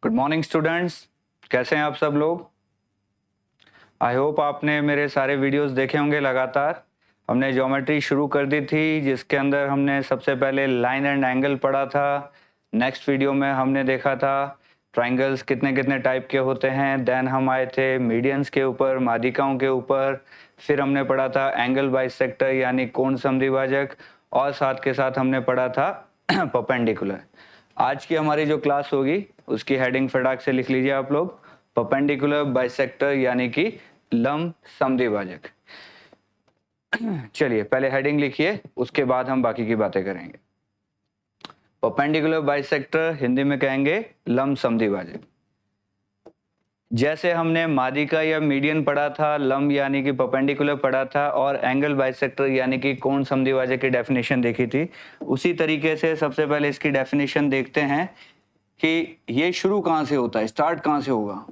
Good morning students, कैसे हैं आप सब लोग। आई होप आपने मेरे सारे वीडियोस देखे होंगे। लगातार हमने ज्योमेट्री शुरू कर दी थी, जिसके अंदर हमने सबसे पहले लाइन एंड एंगल पढ़ा था। नेक्स्ट वीडियो में हमने देखा था ट्राइंगल्स कितने कितने टाइप के होते हैं। देन हम आए थे मीडियंस के ऊपर, माध्यिकाओं के ऊपर। फिर हमने पढ़ा था एंगल बाइसेक्टर यानी कोण समद्विभाजक, और साथ के साथ हमने पढ़ा था परपेंडिकुलर। आज की हमारी जो क्लास होगी उसकी हेडिंग फटाक से लिख लीजिए आप लोग, परपेंडिकुलर बाइसेक्टर यानी कि लंब समद्विभाजक। चलिए पहले हेडिंग लिखिए, उसके बाद हम बाकी की बातें करेंगे। परपेंडिकुलर बाइसेक्टर हिंदी में कहेंगे लंब समद्विभाजक। जैसे हमने माध्यिका या मीडियन पढ़ा था, लंब यानी कि परपेंडिकुलर पढ़ा था, और एंगल बाइसेक्टर यानी कि कोण समद्विभाजक की डेफिनेशन देखी थी, उसी तरीके से सबसे पहले इसकी डेफिनेशन देखते हैं कि ये शुरू कहां से होता है, स्टार्ट कहां से होगा,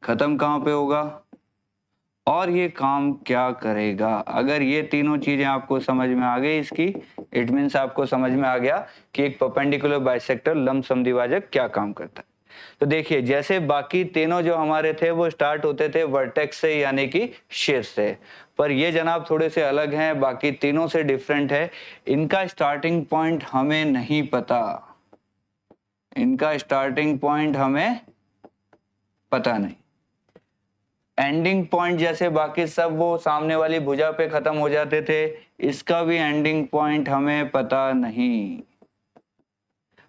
खत्म कहां पे होगा, और ये काम क्या करेगा। अगर ये तीनों चीजें आपको समझ में आ गई इसकी, इट मीन्स आपको समझ में आ गया कि एक परपेंडिकुलर बाइसेक्टर लंब समद्विभाजक क्या काम करता है। तो देखिए, जैसे बाकी तीनों जो हमारे थे वो स्टार्ट होते थे वर्टेक्स से यानी कि शीर्ष से, पर ये जनाब थोड़े से अलग हैं, बाकी तीनों से डिफरेंट है। इनका स्टार्टिंग पॉइंट हमें नहीं पता, इनका स्टार्टिंग पॉइंट हमें पता नहीं। एंडिंग पॉइंट जैसे बाकी सब वो सामने वाली भुजा पे खत्म हो जाते थे, इसका भी एंडिंग पॉइंट हमें पता नहीं।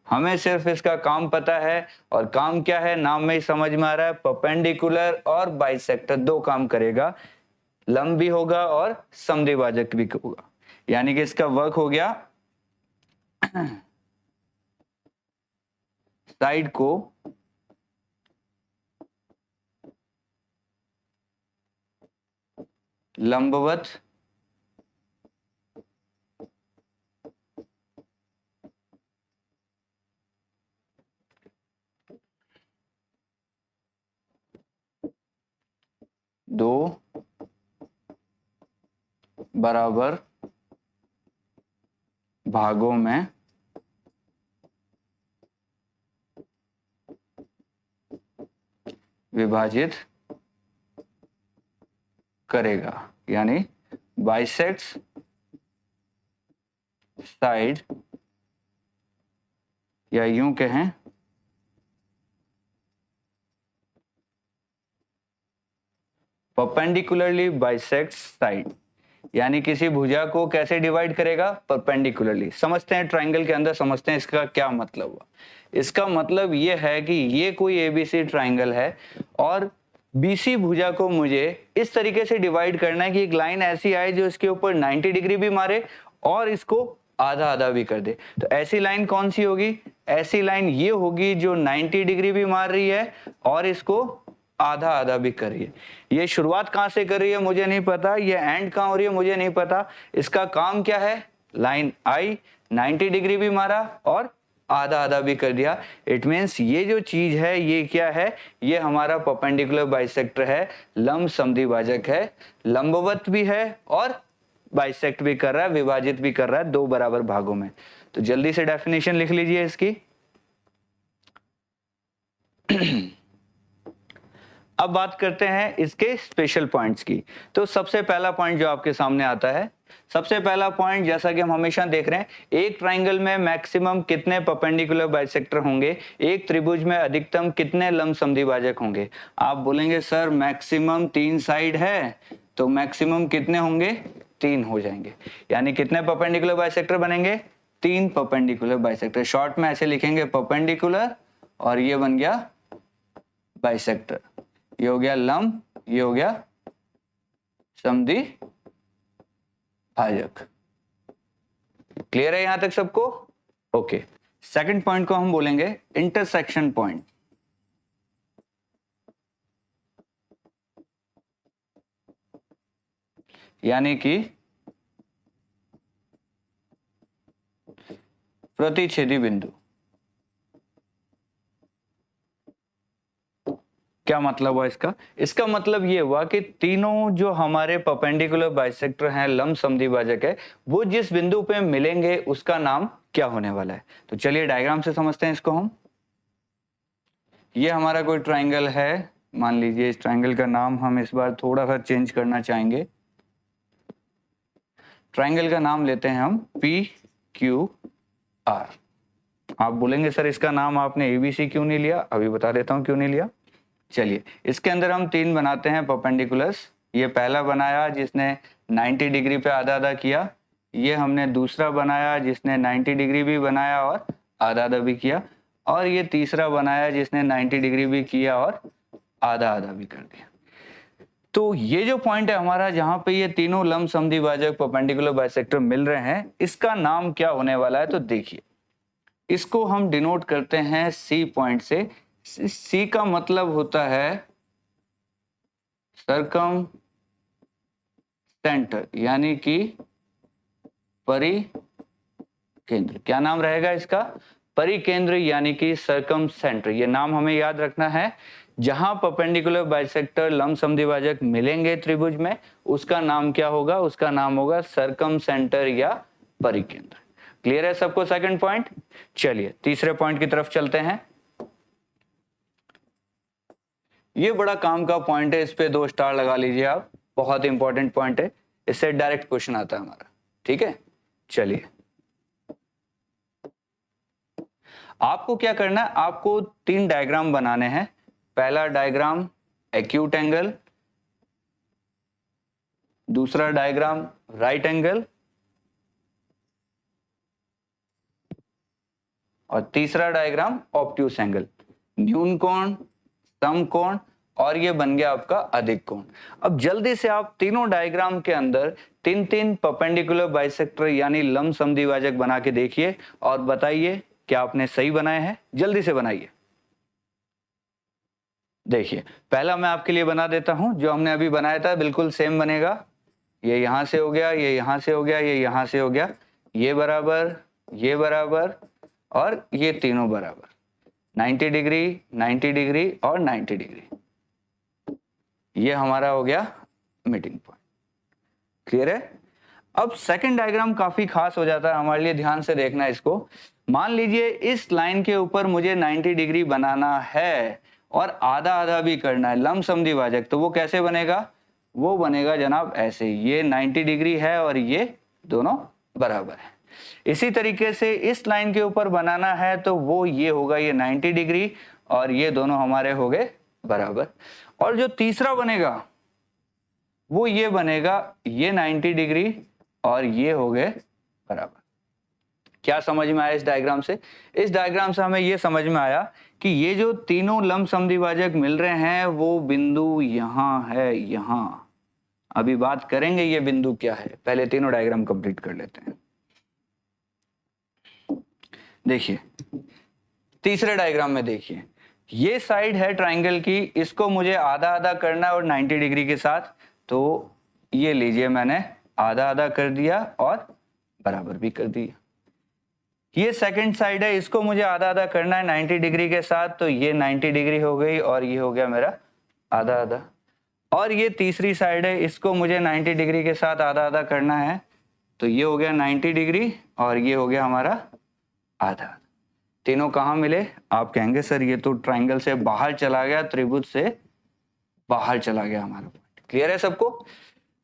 हमें सिर्फ इसका काम पता है, और काम क्या है नाम में ही समझ में आ रहा है, परपेंडिकुलर और बाइसेक्टर दो काम करेगा, लंब भी होगा और समद्विभाजक भी होगा। यानी कि इसका वर्क हो गया साइड को लंबवत दो बराबर भागों में विभाजित करेगा, यानी बाइसेक्ट्स साइड, या यूं कहें परपेंडिकुलरली बाइसेक्ट्स साइड। यानी किसी भुजा को कैसे डिवाइड करेगा, परपेंडिकुलरली। समझते हैं ट्राइंगल के अंदर, समझते हैं इसका क्या मतलब हुआ। इसका मतलब ये है कि ये कोई एबीसी ट्राइंगल है, और बीसी भुजा को मुझे इस तरीके से डिवाइड करना है कि एक लाइन ऐसी आए जो इसके ऊपर 90 डिग्री भी मारे और इसको आधा आधा भी कर दे। तो ऐसी लाइन कौन सी होगी, ऐसी लाइन ये होगी जो 90 डिग्री भी मार रही है और इसको आधा आधा भी कर रही है। ये शुरुआत कहां से कर रही है मुझे नहीं पता, ये एंड कहां हो रही है मुझे नहीं पता। इसका काम क्या है, लाइन आई 90 डिग्री भी मारा और आधा आधा भी कर दिया। इट मीन्स ये जो चीज है ये क्या है, ये हमारा परपेंडिकुलर बाइसेक्टर है, लंब समद्विभाजक है, लंबवत भी है और बाइसेक्ट भी कर रहा है, विभाजित भी कर रहा है दो बराबर भागों में। तो जल्दी से डेफिनेशन लिख लीजिए इसकी। अब बात करते हैं इसके स्पेशल पॉइंट्स की। तो सबसे पहला पॉइंट जो आपके सामने आता है, सबसे पहला पॉइंट जैसा कि हम हमेशा देख रहे हैं, एक ट्राइंगल में मैक्सिमम कितने परपेंडिकुलर बाइसेक्टर होंगे, एक त्रिभुज में अधिकतम कितने लंब समद्विभाजक होंगे। आप बोलेंगे सर मैक्सिमम 3 साइड है, तो मैक्सिमम कितने होंगे, 3 हो जाएंगे। यानी कितने परपेंडिकुलर बाइसेक्टर बनेंगे, 3 परपेंडिकुलर बाइसेक्टर। शॉर्ट में ऐसे लिखेंगे परपेंडिकुलर, और ये बन गया बाइसेक्टर। ये हो गया लंब, ये हो गया समद्विभाजक। क्लियर है यहां तक सबको? ओके। सेकंड पॉइंट को हम बोलेंगे इंटरसेक्शन पॉइंट। यानी कि प्रतिच्छेदी बिंदु। क्या मतलब हुआ इसका, इसका मतलब ये हुआ कि तीनों जो हमारे परपेंडिकुलर बाइसेक्टर हैं, लंब समद्विभाजक है, वो जिस बिंदु पे मिलेंगे उसका नाम क्या होने वाला है। तो चलिए डायग्राम से समझते हैं इसको हम। ये हमारा कोई ट्राइंगल है, मान लीजिए इस ट्राइंगल का नाम हम इस बार थोड़ा सा चेंज करना चाहेंगे। ट्राइंगल का नाम लेते हैं हम PQR। आप बोलेंगे सर इसका नाम आपने ABC क्यों नहीं लिया, अभी बता देता हूं क्यों नहीं लिया। चलिए, इसके अंदर हम 3 बनाते हैं परपेंडिकुलर्स। ये पहला बनाया जिसने 90 डिग्री पे आधा आधा किया, ये हमने दूसरा बनाया जिसने 90 डिग्री भी बनाया और आधा आधा भी किया, और ये तीसरा बनाया जिसने 90 डिग्री भी किया और आधा आधा भी कर दिया। तो ये जो पॉइंट है हमारा, जहां पे ये तीनों लंब समद्विभाजक परपेंडिकुलर बाइसेक्टर मिल रहे हैं, इसका नाम क्या होने वाला है, तो देखिए इसको हम डिनोट करते हैं C पॉइंट से। C का मतलब होता है सरकम सेंटर, यानी कि परिकेंद्र। क्या नाम रहेगा इसका, परिकेंद्र यानी कि सरकम सेंटर। ये नाम हमें याद रखना है। जहां परपेंडिकुलर बाइसेक्टर लंब समद्विभाजक मिलेंगे त्रिभुज में, उसका नाम क्या होगा, उसका नाम होगा सरकम सेंटर या परिकेंद्र। क्लियर है सबको सेकंड पॉइंट। चलिए तीसरे पॉइंट की तरफ चलते हैं। ये बड़ा काम का पॉइंट है, इस पे 2 स्टार लगा लीजिए आप, बहुत इंपॉर्टेंट पॉइंट है, इससे डायरेक्ट क्वेश्चन आता है हमारा। ठीक है, चलिए आपको क्या करना है, आपको 3 डायग्राम बनाने हैं। पहला डायग्राम एक्यूट एंगल, दूसरा डायग्राम राइट एंगल, और तीसरा डायग्राम ऑब्ट्यूस एंगल। न्यून कोण, सम कोण, और ये बन गया आपका अधिक कोण। अब जल्दी से आप तीनों डायग्राम के अंदर 3-3 परपेंडिकुलर बाइसेक्टर यानी लंब समद्विभाजक बना के देखिए और बताइए क्या आपने सही बनाए हैं। जल्दी से बनाइए। देखिए पहला मैं आपके लिए बना देता हूं, जो हमने अभी बनाया था बिल्कुल सेम बनेगा। ये यहां से हो गया, ये यहां से हो गया, ये यहां से हो गया, ये बराबर, ये बराबर, और ये तीनों बराबर, 90 डिग्री, 90 डिग्री और 90 डिग्री। ये हमारा हो गया मीटिंग पॉइंट। क्लियर है। अब सेकंड डायग्राम काफी खास हो जाता है हमारे लिए, ध्यान से देखना इसको। मान लीजिए इस लाइन के ऊपर मुझे 90 डिग्री बनाना है और आधा आधा भी करना है, लंब समद्विभाजक। तो वो कैसे बनेगा, वो बनेगा जनाब ऐसे, ये 90 डिग्री है और ये दोनों बराबर है। इसी तरीके से इस लाइन के ऊपर बनाना है तो वो ये होगा, ये 90 डिग्री और ये दोनों हमारे हो गए बराबर। और जो तीसरा बनेगा वो ये बनेगा, ये 90 डिग्री और ये हो गए बराबर। क्या समझ में आया इस डायग्राम से? इस डायग्राम से हमें ये समझ में आया कि ये जो तीनों लंब समद्विभाजक मिल रहे हैं वो बिंदु यहां है, यहां। अभी बात करेंगे ये बिंदु क्या है, पहले तीनों डायग्राम कंप्लीट कर लेते हैं। देखिए तीसरे डायग्राम में देखिए, ये साइड है ट्राइंगल की, इसको मुझे आधा आधा करना है और 90 डिग्री के साथ। तो ये लीजिए मैंने आधा आधा कर दिया और बराबर भी कर दिया। ये सेकंड साइड है, इसको मुझे आधा आधा करना है 90 डिग्री के साथ, तो ये 90 डिग्री हो गई और ये हो गया मेरा आधा आधा। और ये तीसरी साइड है, इसको मुझे 90 डिग्री के साथ आधा आधा करना है, तो ये हो गया 90 डिग्री और ये हो गया हमारा आधा। तीनों कहाँ मिले? आप कहेंगे सर ये तो ट्राइंगल से बाहर चला गया, त्रिभुज से बाहर चला गया हमारा पॉइंट। क्लियर है सबको?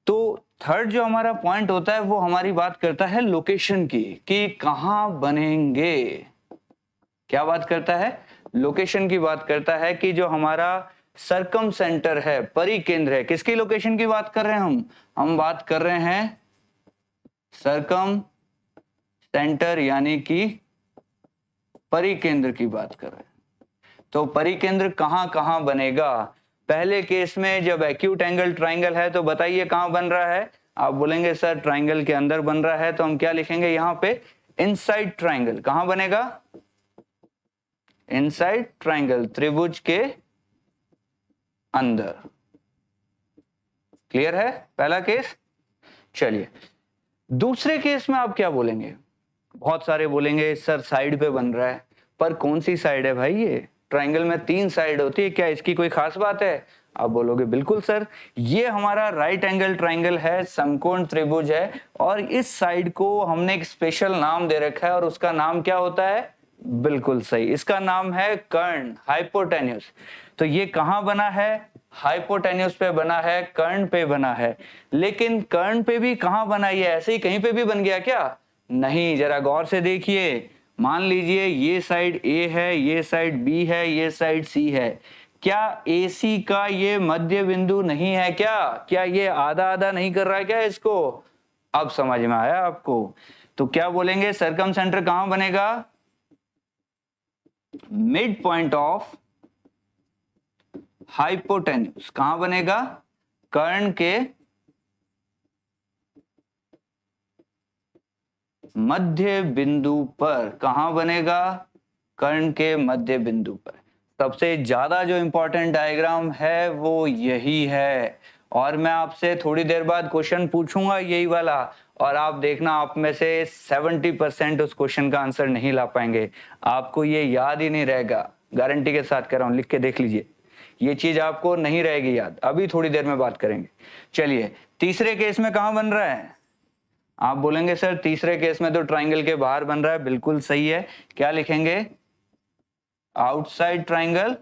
तो थर्ड जो हमारा पॉइंट होता है वो हमारी बात करता है लोकेशन की, कि कहाँ बनेंगे। क्या बात करता है? लोकेशन की बात करता है कि जो हमारा सरकम सेंटर है, परिकेंद्र है, किसकी लोकेशन की बात कर रहे हैं हम बात कर रहे हैं सरकम सेंटर यानी कि परिकेंद्र की बात कर रहे हैं। तो परिकेंद्र कहाँ कहाँ बनेगा? पहले केस में जब एक्यूट एंगल ट्राइंगल है तो बताइए कहाँ बन रहा है। आप बोलेंगे सर ट्राइंगल के अंदर बन रहा है, तो हम क्या लिखेंगे यहाँ पे, इनसाइड ट्राइंगल। कहाँ बनेगा? इनसाइड ट्राइंगल, त्रिभुज के अंदर। क्लियर है पहला केस? चलिए दूसरे केस में आप क्या बोलेंगे? बहुत सारे बोलेंगे सर साइड पे बन रहा है, पर कौन सी साइड है भाई? ये ट्राइंगल में 3 साइड होती है, क्या इसकी कोई खास बात है? आप बोलोगे बिल्कुल सर, ये हमारा राइट एंगल ट्राइंगल है, समकोण त्रिभुज है, और इस साइड को हमने एक स्पेशल नाम दे रखा है और उसका नाम क्या होता है? बिल्कुल सही, इसका नाम है कर्ण, हाइपोटेन्यूस। तो ये कहाँ बना है? हाइपोटेन्यूस पे बना है, कर्ण पे बना है। लेकिन कर्ण पे भी कहाँ बना है? ऐसे ही कहीं पे भी बन गया क्या? नहीं, जरा गौर से देखिए। मान लीजिए ये साइड ए है, ये साइड बी है, ये साइड सी है। क्या AC का ये मध्य बिंदु नहीं है क्या? क्या ये आधा आधा नहीं कर रहा है क्या इसको? अब समझ में आया आपको? तो क्या बोलेंगे, सरकम सेंटर कहां बनेगा? Mid point of hypotenuse. कहां बनेगा? कर्ण के मध्य बिंदु पर। कहां बनेगा? कर्ण के मध्य बिंदु पर। सबसे ज्यादा जो इंपॉर्टेंट डायग्राम है वो यही है, और मैं आपसे थोड़ी देर बाद क्वेश्चन पूछूंगा यही वाला, और आप देखना आप में से 70% उस क्वेश्चन का आंसर नहीं ला पाएंगे। आपको ये याद ही नहीं रहेगा, गारंटी के साथ कह रहा हूं, लिख के देख लीजिए, ये चीज आपको नहीं रहेगी याद। अभी थोड़ी देर में बात करेंगे। चलिए, तीसरे केस में कहां बन रहा है? आप बोलेंगे सर तीसरे केस में तो ट्राइंगल के बाहर बन रहा है। बिल्कुल सही है। क्या लिखेंगे? Outside triangle.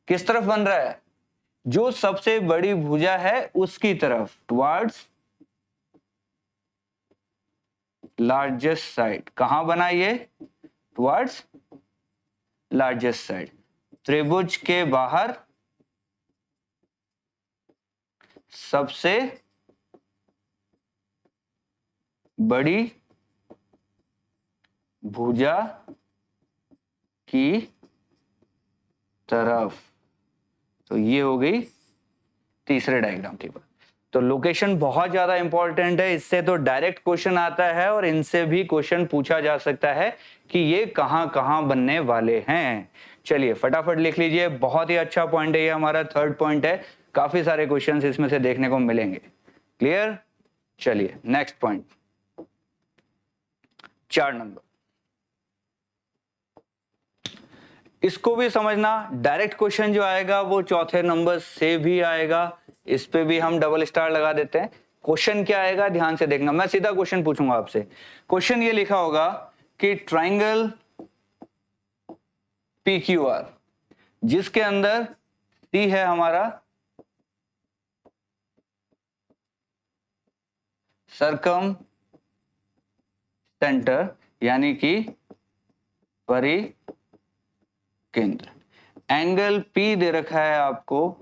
किस तरफ बन रहा है? जो सबसे बड़ी भुजा है उसकी तरफ, टुवर्ड्स लार्जेस्ट साइड। कहां बना ये? Towards largest side. त्रिभुज के बाहर सबसे बड़ी भुजा की तरफ। तो ये हो गई तीसरे डायग्राम की बात। तो लोकेशन बहुत ज्यादा इंपॉर्टेंट है, इससे तो डायरेक्ट क्वेश्चन आता है और इनसे भी क्वेश्चन पूछा जा सकता है कि ये कहां कहां बनने वाले हैं। चलिए फटाफट लिख लीजिए, बहुत ही अच्छा पॉइंट है ये, हमारा थर्ड पॉइंट है। काफी सारे क्वेश्चंस इसमें से देखने को मिलेंगे। क्लियर? चलिए नेक्स्ट पॉइंट, 4 नंबर। इसको भी समझना, डायरेक्ट क्वेश्चन जो आएगा वो चौथे नंबर से भी आएगा। इस पे भी हम डबल स्टार लगा देते हैं। क्वेश्चन क्या आएगा ध्यान से देखना, मैं सीधा क्वेश्चन पूछूंगा आपसे। क्वेश्चन ये लिखा होगा कि ट्राइंगल PQR जिसके अंदर C है हमारा सरकम सेंटर यानी कि परिकेंद्र, एंगल P दे रखा है आपको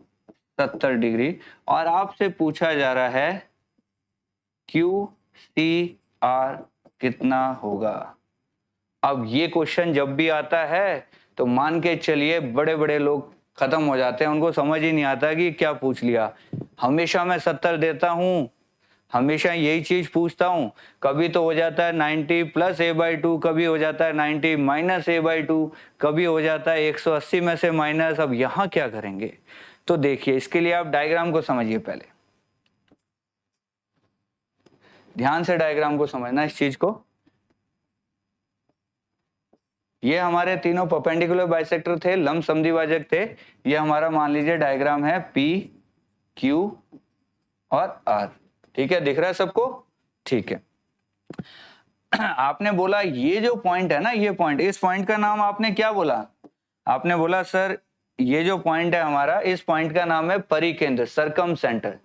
70 डिग्री, और आपसे पूछा जा रहा है QCR कितना होगा। अब ये क्वेश्चन जब भी आता है तो मान के चलिए बड़े बड़े लोग खत्म हो जाते हैं, उनको समझ ही नहीं आता कि क्या पूछ लिया। हमेशा मैं 70 देता हूं, हमेशा यही चीज पूछता हूं। कभी तो हो जाता है 90 + a/2, कभी हो जाता है 90 - a/2, कभी हो जाता है 180 में से माइनस। अब यहां क्या करेंगे? तो देखिए, इसके लिए आप डायग्राम को समझिए, पहले ध्यान से डायग्राम को समझना इस चीज को। ये हमारे तीनों परपेंडिकुलर बाइसेक्टर थे, लंब समद्विभाजक थे। ये हमारा मान लीजिए डायग्राम है P, Q और R। ठीक है, दिख रहा है सबको? ठीक है। आपने बोला ये जो पॉइंट है ना, ये पॉइंट, इस पॉइंट का नाम आपने क्या बोला? आपने बोला सर ये जो पॉइंट है हमारा, इस पॉइंट का नाम है परिकेंद्र, सरकम सेंटर।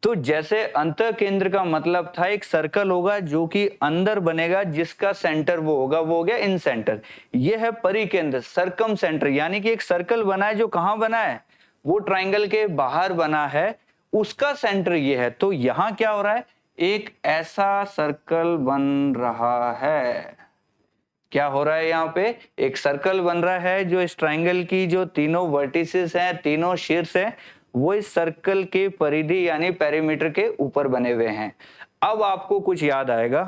तो जैसे अंतः केंद्र का मतलब था एक सर्कल होगा जो कि अंदर बनेगा, जिसका सेंटर वो होगा, वो हो गया इन सेंटर। ये है परिकेंद्र, सरकम सेंटर, यानी कि एक सर्कल बना है जो कहां बना है? वो ट्राइंगल के बाहर बना है, उसका सेंटर ये है। तो यहां क्या हो रहा है? एक ऐसा सर्कल बन रहा है। क्या हो रहा है? यहाँ पे एक सर्कल बन रहा है जो इस ट्राइंगल की जो तीनों वर्टिसेस हैं, तीनों शीर्ष हैं, वो इस सर्कल के परिधि यानी पेरीमीटर के ऊपर बने हुए हैं। अब आपको कुछ याद आएगा,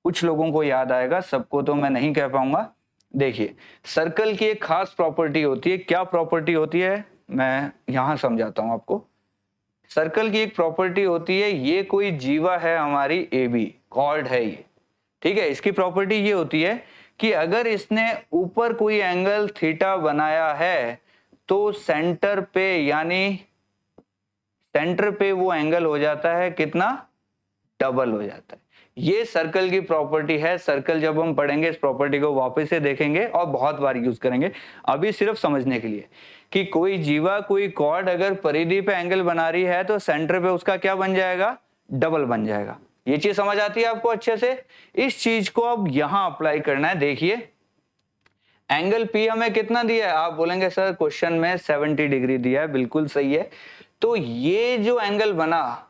कुछ लोगों को याद आएगा, सबको तो मैं नहीं कह पाऊंगा। देखिए, सर्कल की एक खास प्रॉपर्टी होती है। क्या प्रॉपर्टी होती है? मैं यहां समझाता हूं आपको। सर्कल की एक प्रॉपर्टी होती है, ये कोई जीवा है हमारी AB, कॉर्ड है ये। ठीक है, इसकी प्रॉपर्टी ये होती है कि अगर इसने ऊपर कोई एंगल थीटा बनाया है तो सेंटर पे, यानी सेंटर पे वो एंगल हो जाता है कितना? डबल हो जाता है। ये सर्कल की प्रॉपर्टी है। सर्कल जब हम पढ़ेंगे इस प्रॉपर्टी को वापस से देखेंगे और बहुत बार यूज करेंगे। अभी सिर्फ समझने के लिए कि कोई जीवा, कोई कॉर्ड अगर परिधि पे एंगल बना रही है तो सेंटर पे उसका क्या बन जाएगा, डबल बन जाएगा। ये चीज समझ आती है आपको अच्छे से। इस चीज को अब यहां अप्लाई करना है। देखिए एंगल P हमें कितना दिया है, आप बोलेंगे सर क्वेश्चन में 70 डिग्री दिया है, बिल्कुल सही है। तो ये जो एंगल बना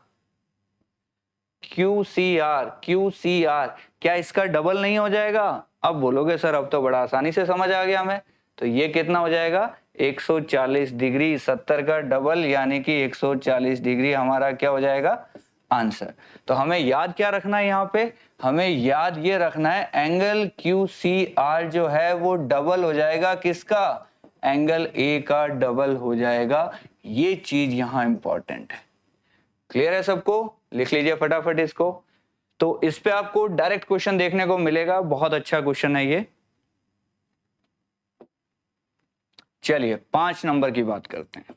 QCR, क्या इसका डबल नहीं हो जाएगा? अब बोलोगे सर अब तो बड़ा आसानी से समझ आ गया हमें। तो ये कितना हो जाएगा, 140 डिग्री, 70 का डबल यानी कि 140 डिग्री हमारा क्या हो जाएगा, आंसर। तो हमें याद क्या रखना है यहाँ पे, हमें याद ये रखना है एंगल QCR जो है वो डबल हो जाएगा किसका, एंगल A का डबल हो जाएगा। ये चीज यहाँ इंपॉर्टेंट है। क्लियर है सबको? लिख लीजिए फटाफट इसको। तो इस पे आपको डायरेक्ट क्वेश्चन देखने को मिलेगा, बहुत अच्छा क्वेश्चन है ये। चलिए 5 नंबर की बात करते हैं।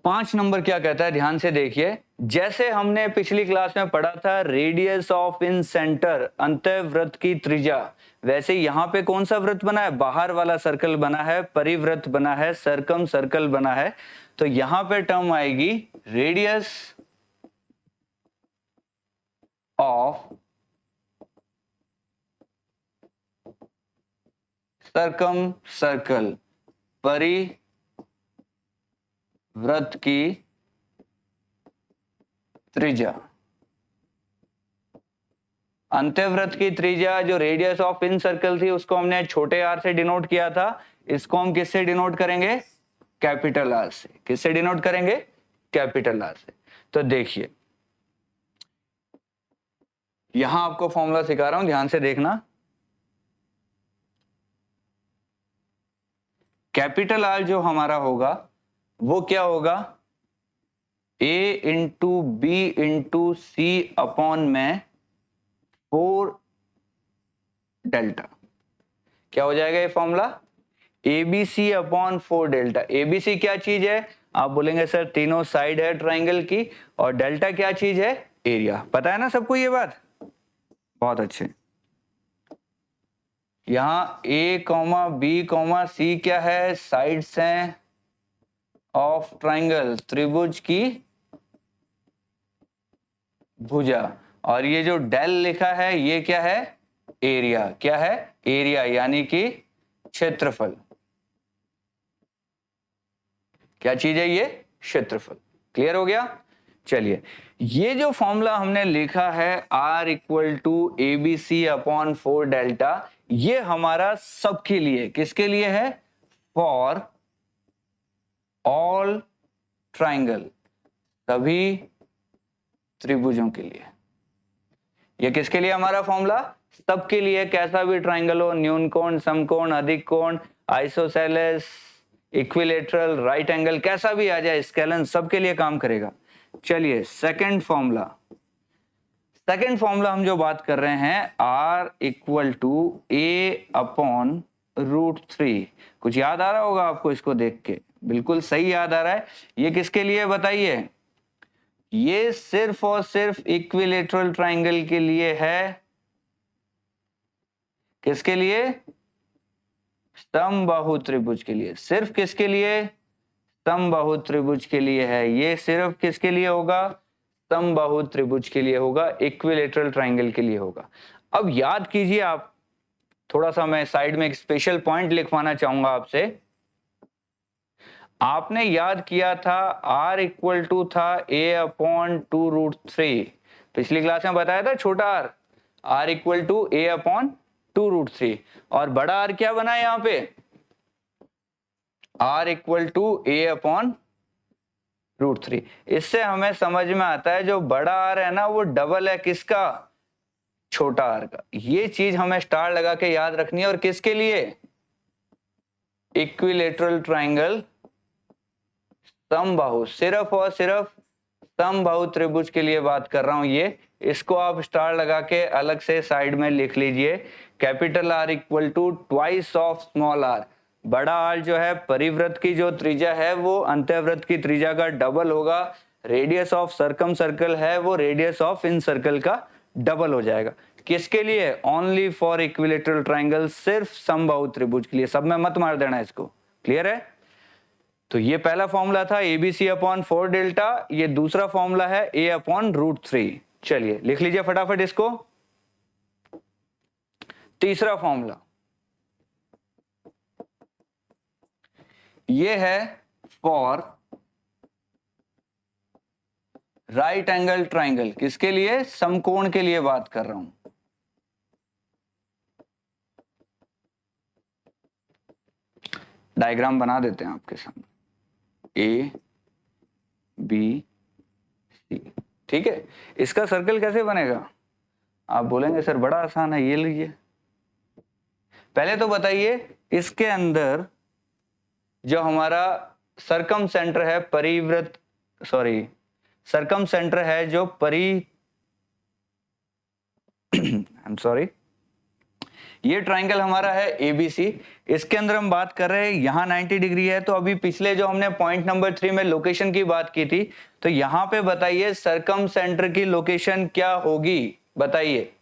5 नंबर क्या कहता है, ध्यान से देखिए। जैसे हमने पिछली क्लास में पढ़ा था रेडियस ऑफ इन सेंटर, अंतःवृत्त की त्रिज्या, वैसे यहां पे कौन सा वृत्त बना है, बाहर वाला सर्कल बना है, परिवृत्त बना है, सर्कम सर्कल बना है। तो यहां पे टर्म आएगी रेडियस ऑफ सर्कम सर्कल, परिवृत्त की त्रिज्या। अंतःवृत्त की त्रिज्या जो रेडियस ऑफ इन सर्कल थी उसको हमने छोटे r से डिनोट किया था, इसको हम किससे डिनोट करेंगे, कैपिटल R से। किससे डिनोट करेंगे, कैपिटल R से। तो देखिए यहां आपको फॉर्मूला सिखा रहा हूं, ध्यान से देखना। कैपिटल R जो हमारा होगा वो क्या होगा, A into B into C upon में 4 डेल्टा। क्या हो जाएगा ये formula, ABC upon 4 delta. ABC क्या चीज है, आप बोलेंगे सर तीनों साइड है ट्राइंगल की, और डेल्टा क्या चीज है, एरिया। पता है ना सबको ये बात, बहुत अच्छे। यहां A, B, C क्या है, साइड्स हैं ऑफ ट्राइंगल, त्रिभुज की भुजा। और ये जो डेल लिखा है ये क्या है, एरिया। क्या है, एरिया यानी कि क्षेत्रफल। क्या चीज है ये, क्षेत्रफल। क्लियर हो गया? चलिए ये जो फॉर्मूला हमने लिखा है R equal to ABC upon 4 delta, ये हमारा सबके लिए, किसके लिए है, फॉर ऑल ट्राइंगल, सभी त्रिभुजों के लिए। ये किसके लिए हमारा फॉर्मूला, सबके लिए। कैसा भी ट्राइंगल हो, न्यून कोण, समकोण, अधिक कोण, आइसोसेलेस, इक्विलेटरल, राइट एंगल, कैसा भी आ जाए, स्केलन, सबके लिए काम करेगा। चलिए सेकंड फॉर्मूला। सेकंड फॉर्मूला हम जो बात कर रहे हैं, R equal to A upon √3। कुछ याद आ रहा होगा आपको इसको देख के, बिल्कुल सही याद आ रहा है। ये किसके लिए बताइए, ये सिर्फ और सिर्फ इक्विलेटरल ट्राइंगल के लिए है। किसके लिए, समबाहु त्रिभुज के लिए। सिर्फ किसके लिए, समबाहु त्रिभुज के लिए है। ये सिर्फ किसके लिए होगा, समबाहु त्रिभुज के लिए होगा, इक्विलेटरल ट्राइंगल के लिए होगा। अब याद कीजिए आप, थोड़ा सा मैं साइड में एक स्पेशल पॉइंट लिखवाना चाहूंगा आपसे। आपने याद किया था R इक्वल टू था A अपॉन 2√3। पिछली क्लास में बताया था छोटा R equal to A upon 2√3, और बड़ा R क्या बना है यहाँ पे, R equal to A upon √3। इससे हमें समझ में आता है जो बड़ा R है ना वो डबल है किसका, छोटा R का। ये चीज हमें स्टार लगा के याद रखनी है। और किसके लिए, इक्विलेटरल ट्राइंगल, समबाहु, सिर्फ और सिर्फ समबाहु त्रिभुज के लिए बात कर रहा हूं ये। इसको आप स्टार लगा के अलग से साइड में लिख लीजिए। Capital R equal to twice of small r। बड़ा R जो है परिवृत्त की जो त्रिज्या है वो अंतःवृत्त की त्रिज्या का डबल होगा। रेडियस ऑफ सर्कम सर्कल है वो रेडियस ऑफ इन सर्कल का डबल हो जाएगा। किसके लिए? ओनली फॉर इक्विलेटरल ट्राइंगल, सिर्फ समबाहु त्रिभुज के लिए। सब में मत मार देना इसको, क्लियर है? तो ये पहला फॉर्मूला था ABC अपॉन 4 डेल्टा, ये दूसरा फॉर्मूला है A अपॉन √3। चलिए लिख लीजिए फटाफट इसको। तीसरा फॉर्मूला ये है फॉर राइट एंगल ट्राइंगल। किसके लिए? समकोण के लिए बात कर रहा हूं। डायग्राम बना देते हैं आपके सामने, A B C, ठीक है। इसका सर्कल कैसे बनेगा? आप बोलेंगे सर बड़ा आसान है, ये लीजिए। पहले तो बताइए इसके अंदर जो हमारा सरकम सेंटर है परिवृत्त, सॉरी सरकम सेंटर है जो I'm sorry, ये ट्राइंगल हमारा है ABC। इसके अंदर हम बात कर रहे हैं यहाँ 90 डिग्री है। तो अभी पिछले जो हमने पॉइंट नंबर 3 में लोकेशन की बात की थी, तो यहाँ पे बताइए सरकम सेंटर की लोकेशन क्या होगी, बताइए।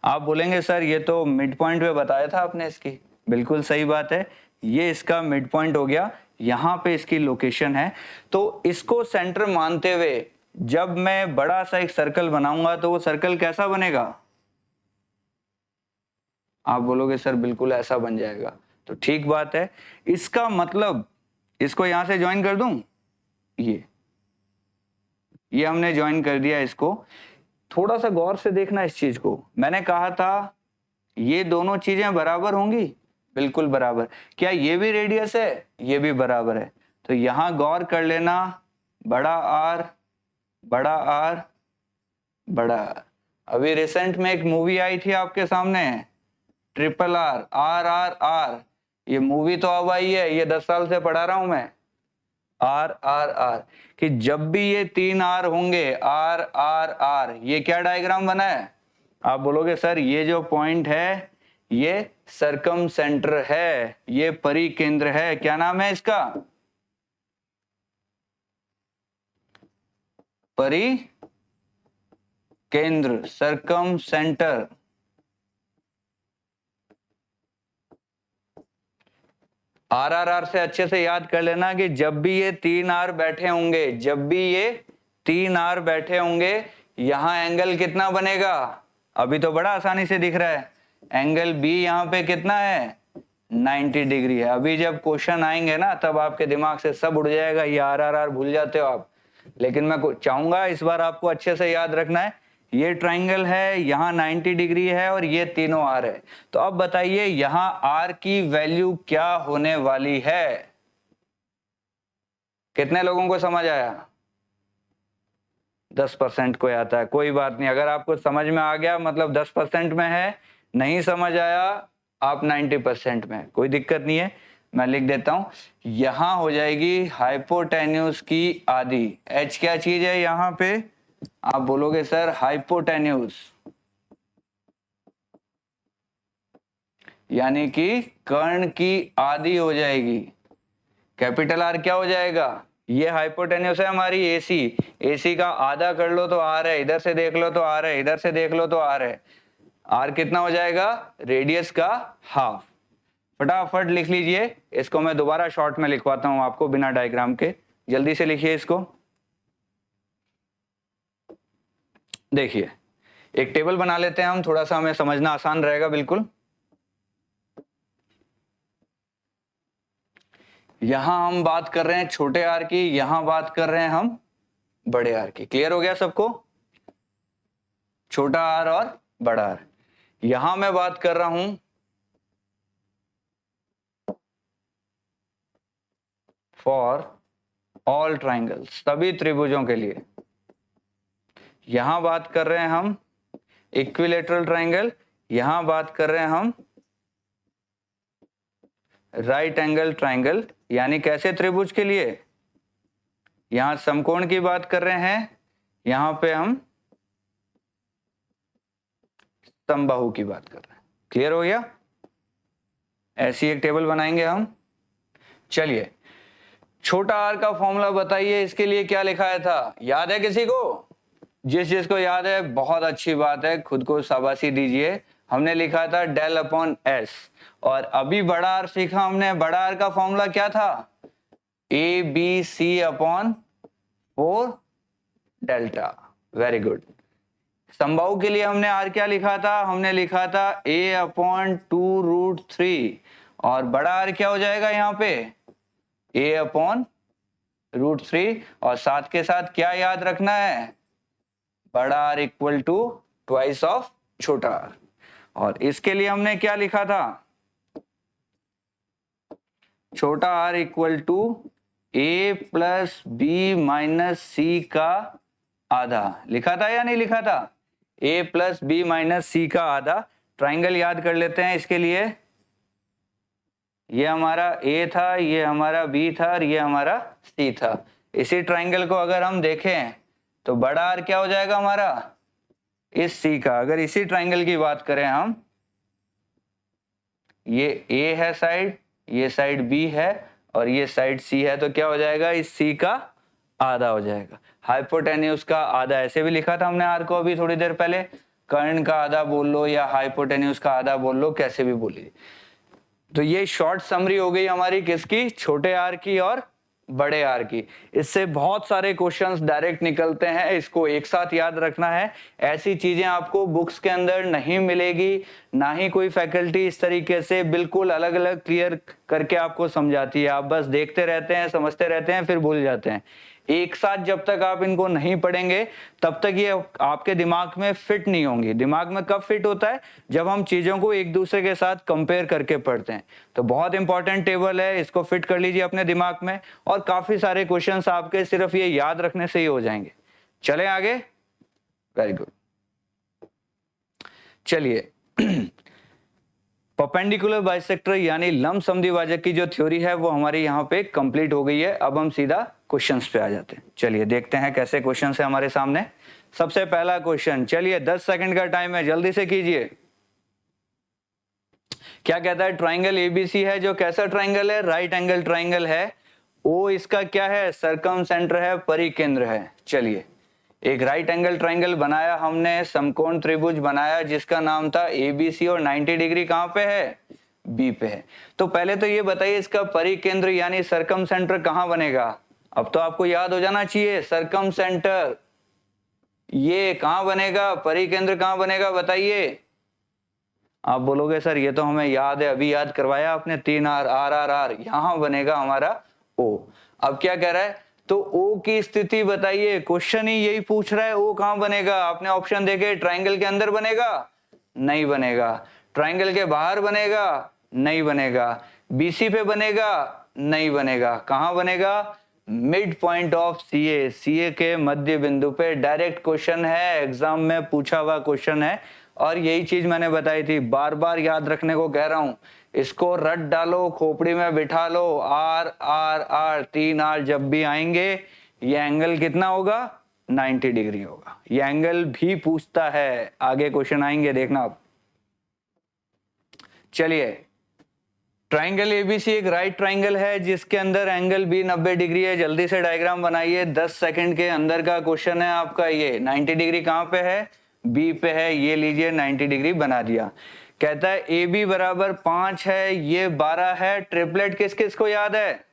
आप बोलेंगे सर ये तो मिड पॉइंट पे बताया था आपने इसकी। बिल्कुल सही बात है, ये इसका मिड पॉइंट हो गया, यहाँ पे इसकी लोकेशन है। तो इसको सेंटर मानते हुए जब मैं बड़ा सा एक सर्कल बनाऊंगा तो वो सर्कल कैसा बनेगा? आप बोलोगे सर बिल्कुल ऐसा बन जाएगा। तो ठीक बात है, इसका मतलब इसको यहां से ज्वाइन कर दूं, ये हमने ज्वाइन कर दिया इसको। थोड़ा सा गौर से देखना इस चीज को। मैंने कहा था ये दोनों चीजें बराबर होंगी, बिल्कुल बराबर। क्या ये भी रेडियस है? ये भी बराबर है। तो यहां गौर कर लेना, बड़ा आर बड़ा आर बड़ा आर। अभी रिसेंट में एक मूवी आई थी आपके सामने, RRR, RRR। ये मूवी तो अब आई है, ये 10 साल से पढ़ा रहा हूं मैं। RRR कि जब भी ये 3 R होंगे, RRR, ये क्या डायग्राम बना है? आप बोलोगे सर ये जो पॉइंट है ये सरकम सेंटर है, ये परिकेंद्र है। क्या नाम है इसका? परिकेंद्र, सरकम सेंटर। RRR से अच्छे से याद कर लेना कि जब भी ये 3 R बैठे होंगे, जब भी ये 3 R बैठे होंगे, यहां एंगल कितना बनेगा? अभी तो बड़ा आसानी से दिख रहा है, एंगल B यहाँ पे कितना है? 90 डिग्री है। अभी जब क्वेश्चन आएंगे ना तब आपके दिमाग से सब उड़ जाएगा, ये RRR भूल जाते हो आप। लेकिन मैं चाहूंगा इस बार आपको अच्छे से याद रखना है, ये ट्राइंगल है, यहाँ 90 डिग्री है और ये तीनों आर है। तो अब बताइए यहाँ आर की वैल्यू क्या होने वाली है? कितने लोगों को समझ आया? 10% को आता है, कोई बात नहीं। अगर आपको समझ में आ गया मतलब 10% में है, नहीं समझ आया आप 90% में, कोई दिक्कत नहीं है। मैं लिख देता हूं, यहां हो जाएगी हाइपोटेन्यूज की आधी। एच क्या चीज है यहाँ पे? आप बोलोगे सर हाइपोटेन्यूज, यानी कि कर्ण की आधी हो जाएगी। कैपिटल आर क्या हो जाएगा? ये हाइपोटेन्यूज है हमारी AC। AC का आधा कर लो तो आर है, इधर से देख लो तो आर है, इधर से देख लो तो आर है। आर कितना हो जाएगा? रेडियस का हाफ। फटाफट लिख लीजिए इसको, मैं दोबारा शॉर्ट में लिखवाता हूं आपको बिना डायग्राम के। जल्दी से लिखिए इसको। देखिए एक टेबल बना लेते हैं हम, थोड़ा सा हमें समझना आसान रहेगा। बिल्कुल, यहां हम बात कर रहे हैं छोटे आर की, यहां बात कर रहे हैं हम बड़े आर की। क्लियर हो गया सबको? छोटा आर और बड़ा आर। यहां मैं बात कर रहा हूं फॉर ऑल ट्राइंगल्स, सभी त्रिभुजों के लिए। यहां बात कर रहे हैं हम इक्विलेटरल ट्राइंगल, यहां बात कर रहे हैं हम राइट एंगल ट्राइंगल, यानी कैसे त्रिभुज के लिए? यहां समकोण की बात कर रहे हैं, यहां पे हम समबाहु की बात कर रहे हैं। क्लियर हो गया? ऐसी एक टेबल बनाएंगे हम। चलिए छोटा आर का फॉर्मूला बताइए, इसके लिए क्या लिखाया था, याद है किसी को? जिस जिसको याद है बहुत अच्छी बात है, खुद को शाबाशी दीजिए। हमने लिखा था डेल अपॉन एस, और अभी बड़ा आर सीखा हमने। बड़ा आर का फॉर्मूला क्या था? A B C upon 4 delta. Very good. समबाहु के लिए हमने आर क्या लिखा था? हमने लिखा था ए अपॉन 2√3, और बड़ा आर क्या हो जाएगा यहाँ पे? ए अपॉन √3, और साथ के साथ क्या याद रखना है? बड़ा R equal to twice of छोटा आर। और इसके लिए हमने क्या लिखा था? छोटा R equal to A plus B minus C का आधा। लिखा था या नहीं लिखा था? A plus B minus C का आधा। ट्राइंगल याद कर लेते हैं इसके लिए। ये हमारा ए था, ये हमारा बी था, और ये हमारा सी था। इसी ट्राइंगल को अगर हम देखें तो बड़ा आर क्या हो जाएगा हमारा? इस सी का। अगर इसी ट्राइंगल की बात करें हम, ये ए है साइड, ये साइड बी है, और ये साइड सी है, तो क्या हो जाएगा? इस सी का आधा हो जाएगा। हाइपोटेन्यूज का आधा ऐसे भी लिखा था हमने आर को अभी थोड़ी देर पहले। कर्ण का आधा बोल लो या हाइपोटेन्यूज का आधा बोल लो, कैसे भी बोलिए। तो ये शॉर्ट समरी हो गई हमारी किसकी? छोटे आर की और बड़े आर की। इससे बहुत सारे क्वेश्चंस डायरेक्ट निकलते हैं, इसको एक साथ याद रखना है। ऐसी चीजें आपको बुक्स के अंदर नहीं मिलेगी, ना ही कोई फैकल्टी इस तरीके से बिल्कुल अलग अलग क्लियर करके आपको समझाती है। आप बस देखते रहते हैं, समझते रहते हैं, फिर भूल जाते हैं। एक साथ जब तक आप इनको नहीं पढ़ेंगे तब तक ये आपके दिमाग में फिट नहीं होंगी। दिमाग में कब फिट होता है? जब हम चीजों को एक दूसरे के साथ कंपेयर करके पढ़ते हैं। तो बहुत इंपॉर्टेंट टेबल है, इसको फिट कर लीजिए अपने दिमाग में, और काफी सारे क्वेश्चंस आपके सिर्फ ये याद रखने से ही हो जाएंगे। चलें आगे। Very good. चलिए परपेंडिकुलर बाइसेक्टर यानी लंब समद्विभाजक की जो थ्योरी है वो हमारी यहाँ पे कंप्लीट हो गई है। अब हम सीधा क्वेश्चंस पे आ जाते हैं। चलिए देखते हैं कैसे क्वेश्चंस है हमारे सामने। सबसे पहला क्वेश्चन, चलिए 10 सेकंड का टाइम है, जल्दी से कीजिए। क्या कहता है? ट्राइंगल एबीसी है, जो कैसा ट्राइंगल है? राइट एंगल ट्राइंगल है। ओ इसका क्या है? सरकम सेंटर है, परिकेंद्र है। चलिए एक राइट एंगल ट्राइंगल बनाया हमने, समकोण त्रिभुज बनाया जिसका नाम था एबीसी, और 90 डिग्री कहां पे है? बी पे है। तो पहले तो ये बताइए इसका परिकेंद्र यानी सरकम सेंटर कहां बनेगा? अब तो आपको याद हो जाना चाहिए। सरकम सेंटर ये कहां बनेगा? परिकेंद्र कहां बनेगा बताइए? आप बोलोगे सर ये तो हमें याद है, अभी याद करवाया आपने, 3 आर आर आर आर, यहां बनेगा हमारा ओ। अब क्या कह रहा है? तो ओ की स्थिति बताइए। क्वेश्चन ही यही पूछ रहा है, ओ कहां बनेगा? आपने ऑप्शन देखे, ट्राइंगल के अंदर बनेगा? नहीं बनेगा। ट्राइंगल के बाहर बनेगा? नहीं बनेगा। बीसी पे बनेगा? नहीं बनेगा। कहां बनेगा? Mid point of CA, CA के मध्य बिंदु पे। डायरेक्ट क्वेश्चन है, एग्जाम में पूछा हुआ क्वेश्चन है, और यही चीज मैंने बताई थी, बार बार याद रखने को कह रहा हूं। इसको रट डालो, खोपड़ी में बिठा लो। आर आर आर, 3 आर जब भी आएंगे ये एंगल कितना होगा? 90 डिग्री होगा। ये एंगल भी पूछता है, आगे क्वेश्चन आएंगे देखना आप। चलिए ट्राइंगल एबीसी एक राइट ट्राइंगल है जिसके अंदर एंगल बी 90 डिग्री है। जल्दी से डायग्राम बनाइए, 10 सेकंड के अंदर का क्वेश्चन है आपका ये। 90 डिग्री कहां पे है? बी पे है। ये लीजिए 90 डिग्री बना दिया। कहता है ए बी बराबर 5 है, ये 12 है। ट्रिपलेट किस किस को याद है?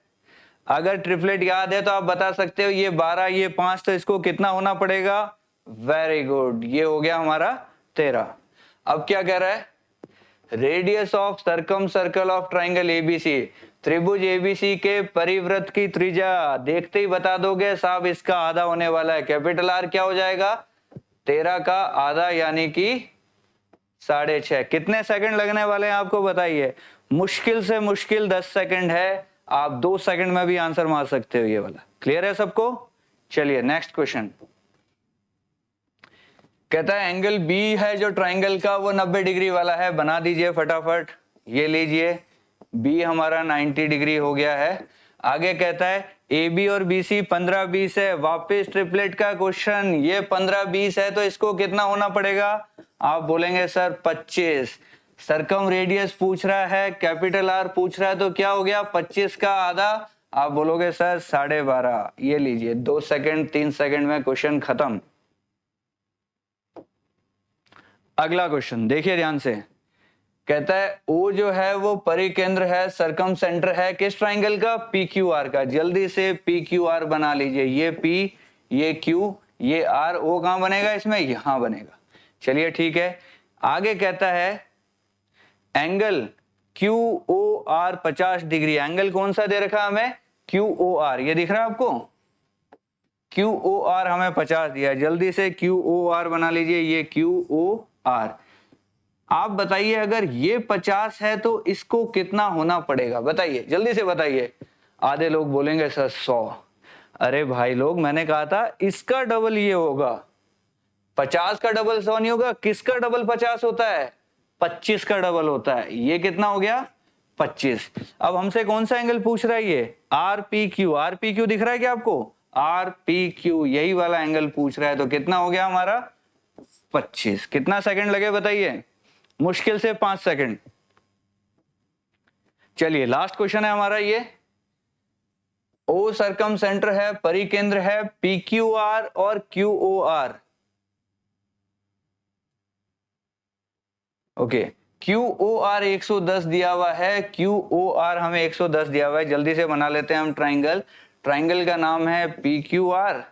अगर ट्रिपलेट याद है तो आप बता सकते हो, ये 12 ये 5, तो इसको कितना होना पड़ेगा? वेरी गुड, ये हो गया हमारा 13। अब क्या कह रहा है? Radius of circumcircle of triangle ABC, त्रिभुज एबीसी के परिवृत्त की त्रिज्या। देखते ही बता दोगे साहब इसका आधा होने वाला है। कैपिटल आर क्या हो जाएगा? 13 का आधा यानी कि 6.5। कितने सेकंड लगने वाले हैं आपको बताइए? मुश्किल से मुश्किल 10 सेकंड है, आप 2 सेकंड में भी आंसर मार सकते हो ये वाला। क्लियर है सबको? चलिए नेक्स्ट क्वेश्चन। कहता है एंगल बी है जो ट्राइंगल का, वो 90 डिग्री वाला है। बना दीजिए फटाफट। ये लीजिए, बी हमारा 90 डिग्री हो गया है। आगे कहता है ए बी और बी सी 15-20 है। वापिस ट्रिपलेट का क्वेश्चन, ये 15-20 है तो इसको कितना होना पड़ेगा? आप बोलेंगे सर 25। सरकम रेडियस पूछ रहा है, कैपिटल आर पूछ रहा है, तो क्या हो गया? 25 का आधा आप बोलोगे सर 12.5, ये लीजिए 2 सेकंड 3 सेकंड में क्वेश्चन खत्म। अगला क्वेश्चन देखिए ध्यान से, कहता है O जो है वो परिकेंद्र है, सरकम सेंटर है किस ट्राइंगल का, PQR का। जल्दी से PQR बना लीजिए, ये P, ये Q, ये R, O कहां बनेगा इसमें, यहां बनेगा। चलिए ठीक है, आगे कहता है एंगल QOR 50 डिग्री। एंगल कौन सा दे रखा है हमें, QOR, ये दिख रहा है आपको, QOR हमें 50 दिया है। जल्दी से QOR बना लीजिए, ये QOR। आप बताइए अगर ये 50 है तो इसको कितना होना पड़ेगा, बताइए जल्दी से बताइए। आधे लोग बोलेंगे सर 100। अरे भाई लोग, मैंने कहा था इसका डबल ये होगा, 50 का डबल 100 नहीं होगा। किसका डबल 50 होता है, 25 का डबल होता है। ये कितना हो गया, 25। अब हमसे कौन सा एंगल पूछ रहा है, ये RPQ। RPQ दिख रहा है क्या आपको, RPQ यही वाला एंगल पूछ रहा है। तो कितना हो गया हमारा 25। कितना सेकंड लगे बताइए, मुश्किल से 5 सेकंड। चलिए लास्ट क्वेश्चन है हमारा ये, O सरकम सेंटर है, परिकेंद्र है, PQR और QOR। ओके, QOR 110 दिया हुआ है, QOR हमें 110 दिया हुआ है। जल्दी से बना लेते हैं हम ट्राइंगल। ट्राइंगल का नाम है PQR,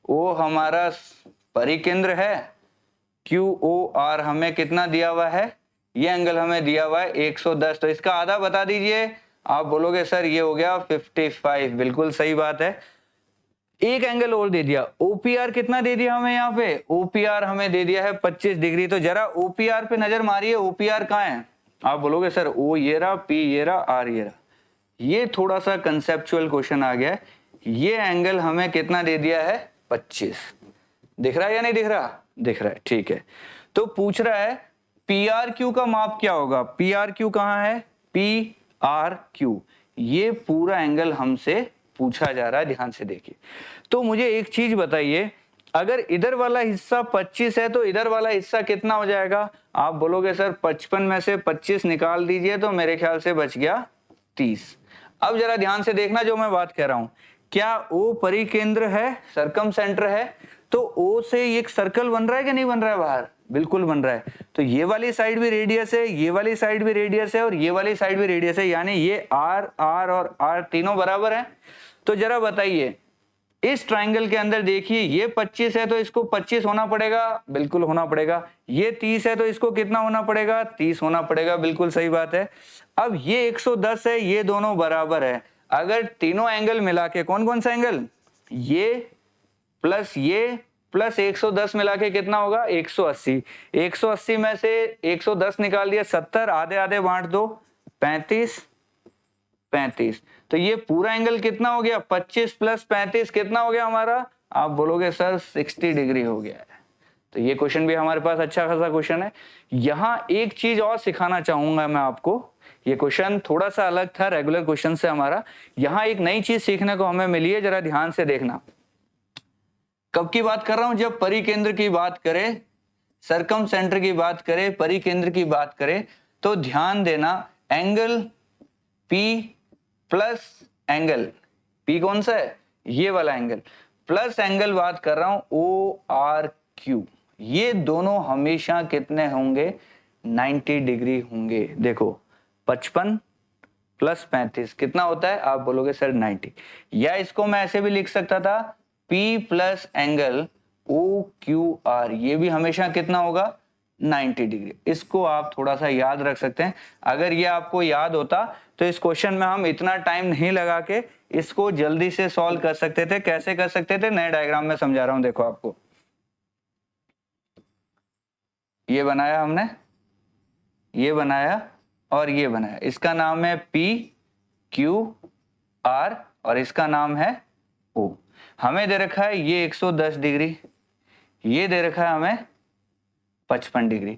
O हमारा परिकेंद्र है, QOR हमें कितना दिया हुआ है, ये एंगल हमें दिया हुआ है 110। तो इसका आधा बता दीजिए। आप बोलोगे सर ये हो गया 55। बिल्कुल सही बात है। एक एंगल और दे दिया, OPR कितना दे दिया हमें, यहाँ पे OPR हमें दे दिया है 25 डिग्री। तो जरा OPR पे नजर मारिए, OPR कहाँ है। आप बोलोगे सर O ये रहा, P ये रहा, R ये रहा। ये थोड़ा सा कंसेप्चुअल क्वेश्चन आ गया है। ये एंगल हमें कितना दे दिया है, 25। दिख रहा है या नहीं दिख रहा, दिख रहा है, ठीक है। तो पूछ रहा है PRQ का माप क्या होगा। PRQ कहाँ है, PRQ, ये पूरा एंगल हमसे पूछा जा रहा है, ध्यान से देखिए। तो मुझे एक चीज बताइए, अगर इधर वाला हिस्सा 25 है तो इधर वाला हिस्सा कितना हो जाएगा। आप बोलोगे सर 55 में से 25 निकाल दीजिए, तो मेरे ख्याल से बच गया 30। अब जरा ध्यान से देखना जो मैं बात कह रहा हूं, क्या O परिकेंद्र है, सरकम सेंटर है, तो O से एक सर्कल बन रहा है कि नहीं बन रहा है बाहर, बिल्कुल बन रहा है। तो ये वाली साइड भी रेडियस है, ये वाली साइड भी रेडियस है और ये वाली साइड भी रेडियस है, यानी ये R और R तीनों बराबर हैं। तो जरा बताइए इस ट्राइंगल के अंदर देखिए, ये 25 है तो इसको 25 होना पड़ेगा, बिल्कुल होना पड़ेगा। ये 30 है तो इसको कितना होना पड़ेगा, 30 होना पड़ेगा, बिल्कुल सही बात है। अब ये 110 है, ये दोनों बराबर है। अगर तीनों एंगल मिला के, कौन कौन सा एंगल, ये प्लस 110 मिला के कितना होगा, 180। 180 में से 110 निकाल दिया, 70, आधे आधे बांट दो, 35। तो ये पूरा एंगल कितना हो गया, 25 प्लस 35 कितना हो गया हमारा। आप बोलोगे सर 60 डिग्री हो गया है। तो ये क्वेश्चन भी हमारे पास अच्छा खासा क्वेश्चन है। यहाँ एक चीज और सिखाना चाहूंगा मैं आपको, ये क्वेश्चन थोड़ा सा अलग था रेगुलर क्वेश्चन से हमारा। यहाँ एक नई चीज सीखने को हमें मिली है, जरा ध्यान से देखना। कब की बात कर रहा हूं, जब परिकेंद्र की बात करें, सरकम सेंटर की बात करें, परिकेंद्र की बात करें, तो ध्यान देना angle P plus angle P कौन सा है, ये वाला एंगल, प्लस एंगल बात कर रहा हूं ORQ, ये दोनों हमेशा कितने होंगे, 90 डिग्री होंगे। देखो 55 प्लस 35 कितना होता है, आप बोलोगे सर 90। या इसको मैं ऐसे भी लिख सकता था, P प्लस एंगल OQR, ये भी हमेशा कितना होगा, 90 डिग्री। इसको आप थोड़ा सा याद रख सकते हैं। अगर ये आपको याद होता तो इस क्वेश्चन में हम इतना टाइम नहीं लगा के इसको जल्दी से सॉल्व कर सकते थे। कैसे कर सकते थे, नए डायग्राम में समझा रहा हूं। देखो आपको ये बनाया हमने, ये बनाया और ये बनाया, इसका नाम है PQR और इसका नाम है O। हमें दे रखा है ये 110 डिग्री, ये दे रखा है हमें 55 डिग्री,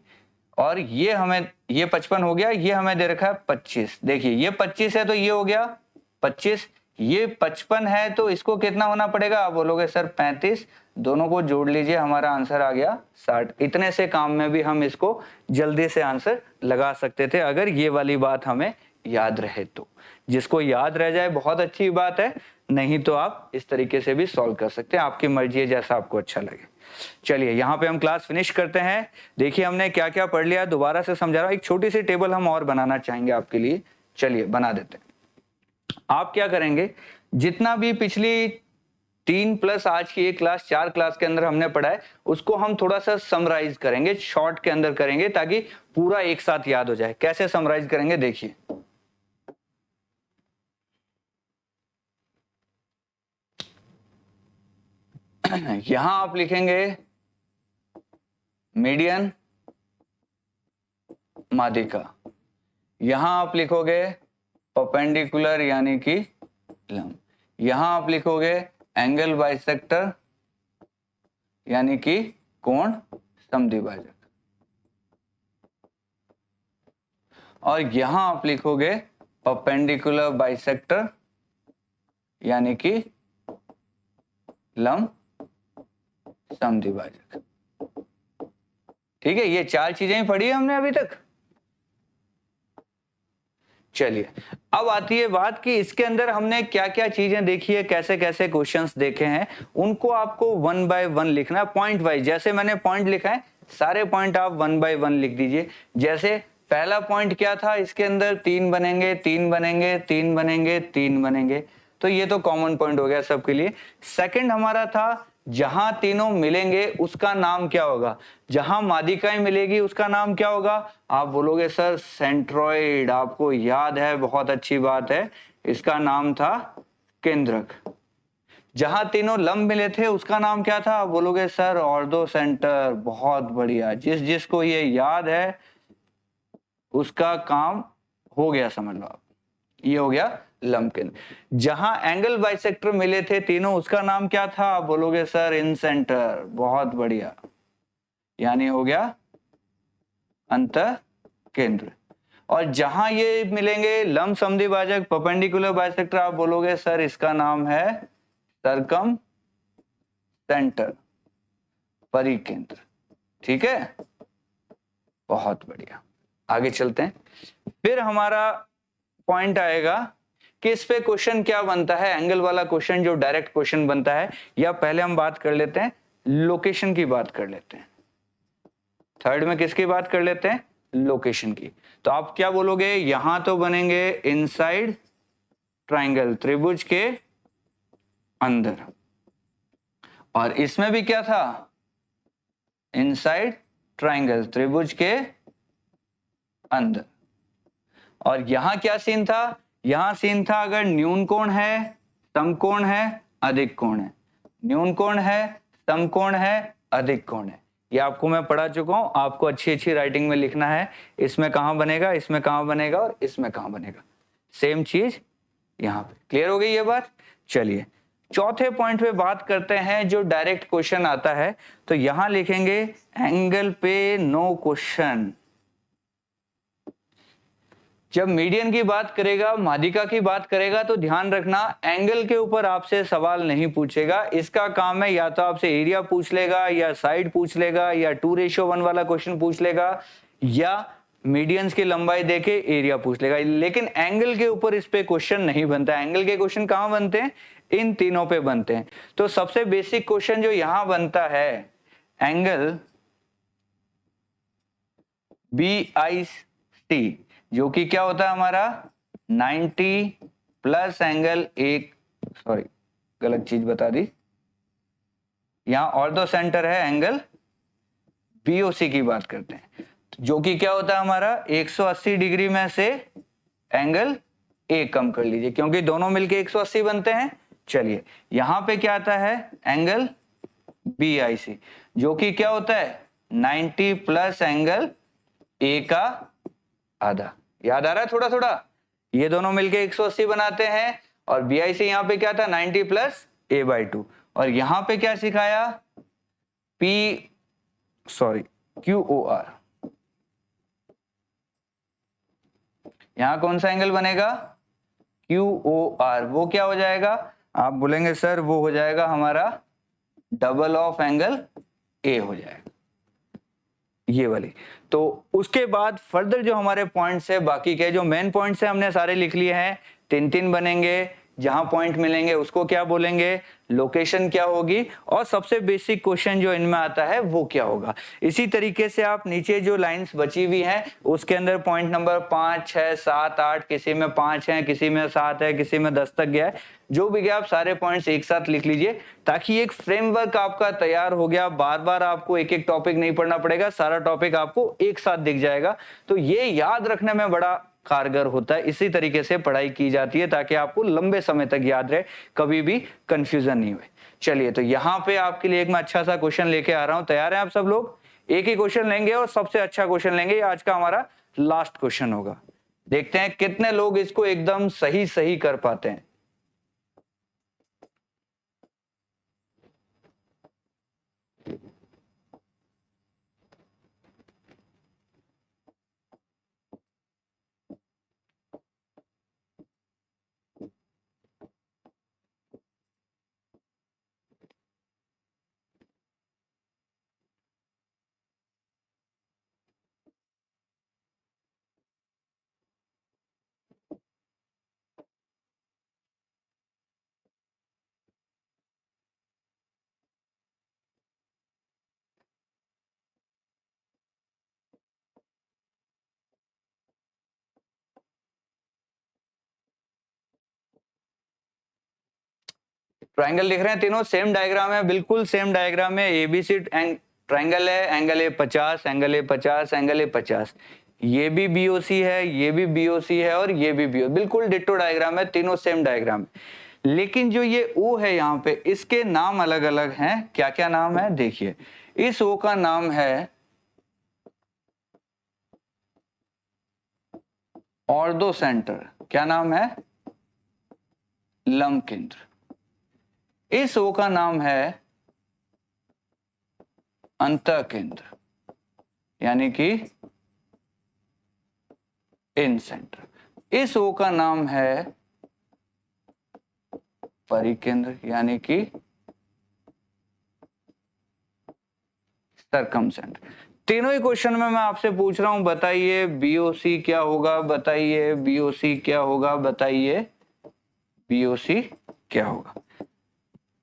और ये हमें, ये 55 हो गया, ये हमें दे रखा है 25। देखिए ये 25 है तो ये हो गया 25, ये 55 है तो इसको कितना होना पड़ेगा, आप बोलोगे सर 35। दोनों को जोड़ लीजिए, हमारा आंसर आ गया 60। इतने से काम में भी हम इसको जल्दी से आंसर लगा सकते थे अगर ये वाली बात हमें याद रहे तो। जिसको याद रह जाए बहुत अच्छी बात है, नहीं तो आप इस तरीके से भी सॉल्व कर सकते हैं, आपकी मर्जी है जैसा आपको अच्छा लगे। चलिए यहाँ पे हम क्लास फिनिश करते हैं। देखिए हमने क्या क्या पढ़ लिया, दोबारा से समझा रहा हूँ। एक छोटी सी टेबल हम और बनाना चाहेंगे आपके लिए, चलिए बना देते हैं। आप क्या करेंगे, जितना भी पिछली 3 प्लस आज की एक क्लास 4 क्लास के अंदर हमने पढ़ा है, उसको हम थोड़ा सा समराइज करेंगे, शॉर्ट के अंदर करेंगे, ताकि पूरा एक साथ याद हो जाए। कैसे समराइज करेंगे देखिए, यहां आप लिखेंगे मीडियन माध्यिका, यहां आप लिखोगे परपेंडिकुलर यानी कि लंब, यहां आप लिखोगे एंगल बाइसेक्टर यानी कि कोण समद्विभाजक, और यहां आप लिखोगे परपेंडिकुलर बाइसेक्टर यानी कि लंब समद्विभाजक। ठीक है, ये 4 चीजें ही पढ़ी है हमने अभी तक। चलिए अब आती है बात कि इसके अंदर हमने क्या क्या चीजें देखी है, कैसे कैसे क्वेश्चंस देखे हैं, उनको आपको 1 बाय 1 लिखना, पॉइंट वाइज। जैसे मैंने पॉइंट लिखा है, सारे पॉइंट आप 1 बाय 1 लिख दीजिए। जैसे पहला पॉइंट क्या था, इसके अंदर 3 बनेंगे, 3 बनेंगे, 3 बनेंगे, 3 बनेंगे, तो ये तो कॉमन पॉइंट हो गया सबके लिए। सेकंड हमारा था जहां तीनों मिलेंगे उसका नाम क्या होगा, जहां माध्यिकाएं मिलेगी उसका नाम क्या होगा। आप बोलोगे सर सेंट्रॉइड, आपको याद है, बहुत अच्छी बात है, इसका नाम था केंद्रक। जहां तीनों लंब मिले थे उसका नाम क्या था, आप बोलोगे सर ऑर्थो सेंटर, बहुत बढ़िया। जिस जिसको ये याद है उसका काम हो गया, समझ लो आप, ये हो गया लंब केंद्र। जहां एंगल बाइसेक्टर मिले थे तीनों, उसका नाम क्या था, आप बोलोगे सर इन सेंटर, बहुत बढ़िया, यानी हो गया अंतः केंद्र। और जहां ये मिलेंगे लंब समद्विभाजक परपेंडिकुलर बाइसेक्टर, आप बोलोगे सर इसका नाम है सर्कम सेंटर, परिकेंद्र। ठीक है, बहुत बढ़िया, आगे चलते हैं। फिर हमारा पॉइंट आएगा कि इस पे क्वेश्चन क्या बनता है, एंगल वाला क्वेश्चन जो डायरेक्ट क्वेश्चन बनता है, या पहले हम बात कर लेते हैं लोकेशन की, बात कर लेते हैं। थर्ड में किसकी बात कर लेते हैं, लोकेशन की। तो आप क्या बोलोगे, यहां तो बनेंगे इनसाइड ट्राइंगल, त्रिभुज के अंदर, और इसमें भी क्या था, इनसाइड ट्राइंगल, त्रिभुज के अंदर। और यहां क्या सीन था, यहां सीन था अगर न्यून कोण है, समकोण है, अधिक कोण है, न्यून कोण है, समकोण है, अधिक कोण है। ये आपको मैं पढ़ा चुका हूं, आपको अच्छी अच्छी राइटिंग में लिखना है, इसमें कहां बनेगा, इसमें कहां बनेगा, और इसमें कहां बनेगा, सेम चीज यहां पे। क्लियर हो गई ये बात। चलिए चौथे पॉइंट पे बात करते हैं, जो डायरेक्ट क्वेश्चन आता है। तो यहां लिखेंगे एंगल पे नो क्वेश्चन। जब मीडियन की बात करेगा, माध्यिका की बात करेगा, तो ध्यान रखना एंगल के ऊपर आपसे सवाल नहीं पूछेगा। इसका काम है या तो आपसे एरिया पूछ लेगा, या साइड पूछ लेगा, या 2:1 वाला क्वेश्चन पूछ लेगा, या मीडियंस की लंबाई देके एरिया पूछ लेगा। लेकिन एंगल के ऊपर इस पे क्वेश्चन नहीं बनता। एंगल के क्वेश्चन कहां बनते हैं, इन तीनों पे बनते हैं। तो सबसे बेसिक क्वेश्चन जो यहां बनता है, एंगल BIC, जो कि क्या होता है हमारा 90 प्लस एंगल, एक सॉरी गलत चीज बता दी, यहां ऑर्थो सेंटर है, एंगल BOC की बात करते हैं, जो कि क्या होता है हमारा 180 डिग्री में से एंगल A कम कर लीजिए, क्योंकि दोनों मिलके 180 बनते हैं। चलिए यहां पे क्या आता है, एंगल BIC, जो कि क्या होता है 90 प्लस एंगल A का आधा। याद आ रहा है थोड़ा थोड़ा, ये दोनों मिलके 180 बनाते हैं, और BIC यहां पे क्या था 90 प्लस A/2, और यहां पे क्या सिखाया, QOR। यहां कौन सा एंगल बनेगा, QOR। वो क्या हो जाएगा, आप बोलेंगे सर वो हो जाएगा हमारा डबल ऑफ एंगल A हो जाएगा। ये वाली। तो उसके बाद फर्दर जो हमारे पॉइंट्स है, बाकी के जो मेन पॉइंट्स है हमने सारे लिख लिए हैं, 3-3 बनेंगे, जहां पॉइंट मिलेंगे उसको क्या बोलेंगे, लोकेशन क्या होगी, और सबसे बेसिक क्वेश्चन जो इनमें आता है वो क्या होगा। इसी तरीके से आप नीचे जो लाइंस बची हुई हैं उसके अंदर पॉइंट नंबर 5, 6, 7, 8, किसी में 5 है, किसी में 7 है, किसी में 10 तक गया है, जो भी गया आप सारे पॉइंट्स एक साथ लिख लीजिए, ताकि एक फ्रेमवर्क आपका तैयार हो गया। बार बार आपको एक एक टॉपिक नहीं पढ़ना पड़ेगा, सारा टॉपिक आपको एक साथ दिख जाएगा। तो ये याद रखने में बड़ा कारगर होता है। इसी तरीके से पढ़ाई की जाती है ताकि आपको लंबे समय तक याद रहे, कभी भी कंफ्यूजन नहीं हुए। चलिए, तो यहाँ पे आपके लिए एक मैं अच्छा सा क्वेश्चन लेके आ रहा हूं। तैयार हैं आप सब लोग? एक ही क्वेश्चन लेंगे और सबसे अच्छा क्वेश्चन लेंगे। आज का हमारा लास्ट क्वेश्चन होगा। देखते हैं कितने लोग इसको एकदम सही सही कर पाते हैं। ट्रायंगल लिख रहे हैं, तीनों सेम डायग्राम है, बिल्कुल सेम डायग्राम है। एबीसी ट्रायंगल है, angle A 50, angle A 50, angle A 50। ये भी बीओसी है, ये भी बीओसी है, और ये भी बीओ, बिल्कुल डिट्टो डायग्राम है, तीनों सेम डायग्राम है। लेकिन जो ये ओ है यहाँ पे, इसके नाम अलग अलग हैं। क्या क्या नाम है देखिए। इस ओ का नाम है ऑर्थो सेंटर। क्या नाम है? लंब केंद्र। इस ओ का नाम है अंतः केंद्र, यानी कि इन सेंटर। इस ओ का नाम है परिकेंद्र, यानी कि सरकम सेंटर। तीनों ही क्वेश्चन में मैं आपसे पूछ रहा हूं, बताइए बीओसी क्या होगा, बताइए बीओसी क्या होगा, बताइए बीओसी क्या होगा।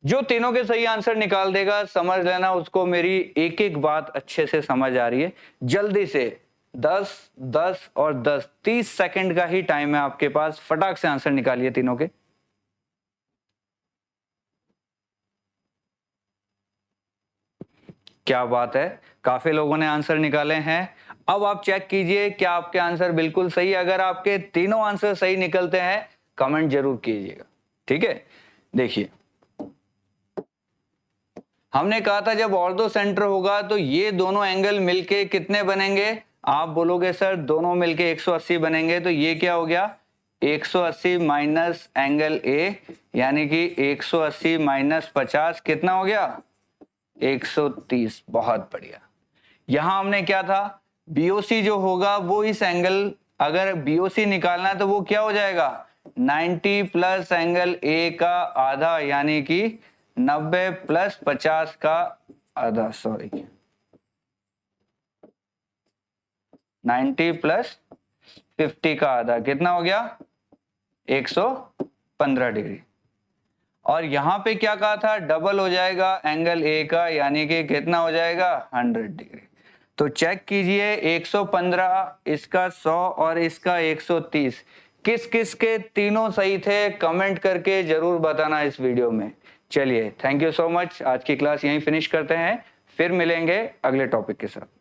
जो तीनों के सही आंसर निकाल देगा, समझ लेना उसको मेरी एक एक बात अच्छे से समझ आ रही है। जल्दी से 10, 10 और 10, 30 सेकंड का ही टाइम है आपके पास, फटाक से आंसर निकालिए तीनों के। क्या बात है, काफी लोगों ने आंसर निकाले हैं। अब आप चेक कीजिए क्या आपके आंसर बिल्कुल सही। अगर आपके तीनों आंसर सही निकलते हैं, कमेंट जरूर कीजिएगा, ठीक है। देखिए, हमने कहा था जब ऑर्थो सेंटर होगा तो ये दोनों एंगल मिलके कितने बनेंगे? आप बोलोगे सर दोनों मिलके 180 बनेंगे, तो ये क्या हो गया? 180 माइनस एंगल ए, यानी कि 180 माइनस 50 कितना हो गया? 130। बहुत बढ़िया। यहां हमने क्या था, बीओसी जो होगा वो इस एंगल, अगर बीओसी निकालना है तो वो क्या हो जाएगा? 90 प्लस एंगल ए का आधा, यानी कि 90 प्लस 50 का आधा, सॉरी 90 प्लस 50 का आधा कितना हो गया? 115 डिग्री। और यहां पे क्या कहा था, डबल हो जाएगा एंगल ए का, यानी कि कितना हो जाएगा? 100 डिग्री। तो चेक कीजिए, 115, इसका 100 और इसका 130, किस किस के तीनों सही थे? कमेंट करके जरूर बताना इस वीडियो में। चलिए, थैंक यू सो मच। आज की क्लास यहीं फिनिश करते हैं, फिर मिलेंगे अगले टॉपिक के साथ।